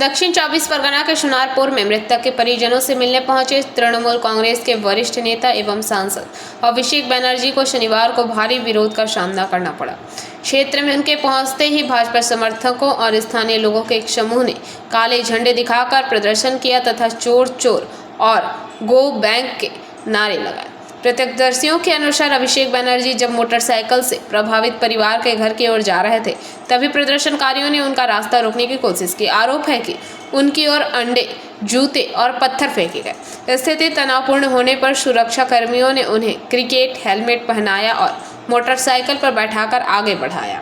दक्षिण 24 परगना के शुनारपुर में मृतक के परिजनों से मिलने पहुंचे तृणमूल कांग्रेस के वरिष्ठ नेता एवं सांसद अभिषेक बनर्जी को शनिवार को भारी विरोध का सामना करना पड़ा। क्षेत्र में उनके पहुंचते ही भाजपा समर्थकों और स्थानीय लोगों के एक समूह ने काले झंडे दिखाकर प्रदर्शन किया तथा चोर चोर और गो बैंक के नारे लगाए। प्रत्यक्षदर्शियों के अनुसार अभिषेक बनर्जी जब मोटरसाइकिल से प्रभावित परिवार के घर की ओर जा रहे थे, तभी प्रदर्शनकारियों ने उनका रास्ता रोकने की कोशिश की। आरोप है कि उनकी ओर अंडे, जूते और पत्थर फेंके गए। स्थिति तनावपूर्ण होने पर सुरक्षा कर्मियों ने उन्हें क्रिकेट हेलमेट पहनाया और मोटरसाइकिल पर बैठाकर आगे बढ़ाया।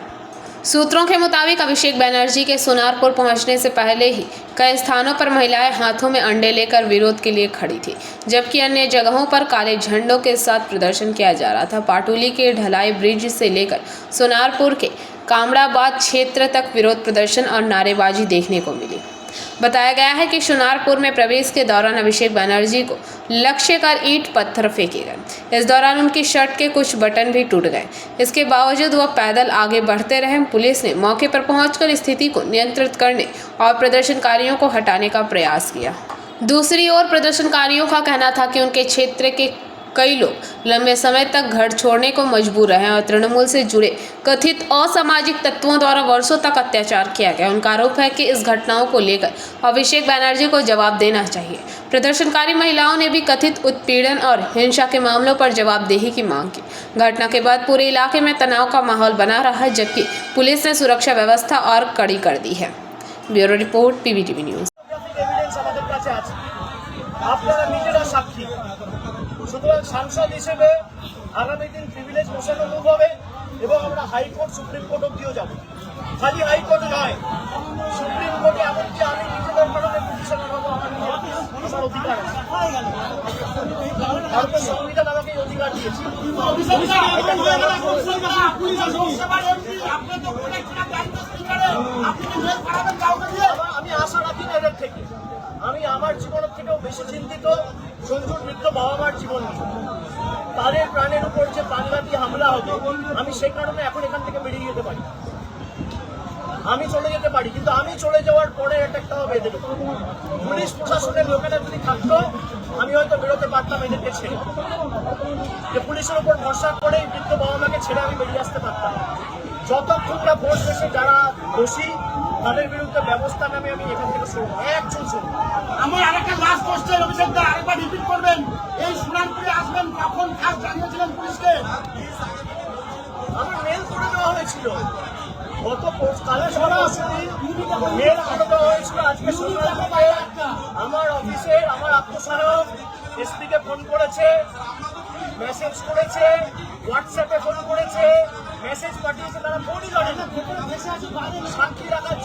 सूत्रों के मुताबिक अभिषेक बनर्जी के सुनारपुर पहुंचने से पहले ही कई स्थानों पर महिलाएं हाथों में अंडे लेकर विरोध के लिए खड़ी थी, जबकि अन्य जगहों पर काले झंडों के साथ प्रदर्शन किया जा रहा था। पाटुली के ढलाई ब्रिज से लेकर सुनारपुर के कामड़ाबाद क्षेत्र तक विरोध प्रदर्शन और नारेबाजी देखने को मिली। बताया गया है कि शुनारपुर में प्रवेश के दौरान अभिषेक बनर्जी को लक्ष्य कर ईंट पत्थर फेंके गए। इस दौरान उनकी शर्ट के कुछ बटन भी टूट गए। इसके बावजूद वह पैदल आगे बढ़ते रहे। पुलिस ने मौके पर पहुंचकर स्थिति को नियंत्रित करने और प्रदर्शनकारियों को हटाने का प्रयास किया। दूसरी ओर प्रदर्शनकारियों का कहना था कि उनके क्षेत्र के कई लोग लंबे समय तक घर छोड़ने को मजबूर रहे और तृणमूल से जुड़े कथित असामाजिक तत्वों द्वारा वर्षों तक अत्याचार किया गया। उनका आरोप है कि इस घटनाओं को लेकर अभिषेक बनर्जी को जवाब देना चाहिए। प्रदर्शनकारी महिलाओं ने भी कथित उत्पीड़न और हिंसा के मामलों पर जवाबदेही की मांग की। घटना के बाद पूरे इलाके में तनाव का माहौल बना रहा है, जबकि पुलिस ने सुरक्षा व्यवस्था और कड़ी कर दी है। Bureau report, PVTV news. সুতরাং সাংসদ হিসেবে আগামী দিন প্রিভিলেজ মোশনে মুভ হবে এবং আমরা হাইকোর্ট সুপ্রিম কোর্ট অব্দিও যাব। খালি হাইকোর্টে নয়, সুপ্রিম কোর্টে এমনকি আমি নিজেদের কারণে পিটিশনার হবো। আমার অধিকার আছে, ভারতের সংবিধান আমাকে এই অধিকার দিয়েছে। আমি আশা রাখি না এদের থেকে। আমি আমার জীবনের থেকেও বেশি চিন্তিত সঞ্জুর মৃত্যু বাবা মার জীবন নিয়ে। তাদের প্রাণের উপর যে প্রাণঘাতী হামলা হবে, আমি সেই কারণে এখন এখান থেকে বেরিয়ে যেতে পারি, আমি চলে যেতে পারি, কিন্তু আমি চলে যাওয়ার পরে একটা হবে এদের উপর। পুলিশ প্রশাসনের লোকেরা যদি থাকতো, আমি হয়তো বেরোতে পারতাম এদেরকে ছেড়ে। যে পুলিশের উপর ভরসা করে মৃত বাবা মাকে ছেড়ে আমি বেরিয়ে আসতে পারতাম। যতক্ষণ না ভোট শেষে যারা দোষী তাদের বিরুদ্ধে ব্যবস্থা নামে আমি এখান থেকে শুনবো, একজন শুনবো। আমার আরেকটা লাস্ট কোশ্চেন, অভিষেক দা আরেকবার রিপিট করবেন, এই সুনারপুরে আসবেন কখন কাজ জানিয়েছিলেন পুলিশকে? আমার মেল করে দেওয়া হয়েছিল গত কালে, সরাসরি মেল করে দেওয়া হয়েছিল। আজকে সকালে আমার অফিসে আমার আত্মসহায়ক এসপিকে ফোন করেছে, মেসেজ করেছে, হোয়াটসঅ্যাপে ফোন করেছে, মেসেজ পাঠিয়েছে। তারা ফোনই ধরে না, সাক্ষী রাখার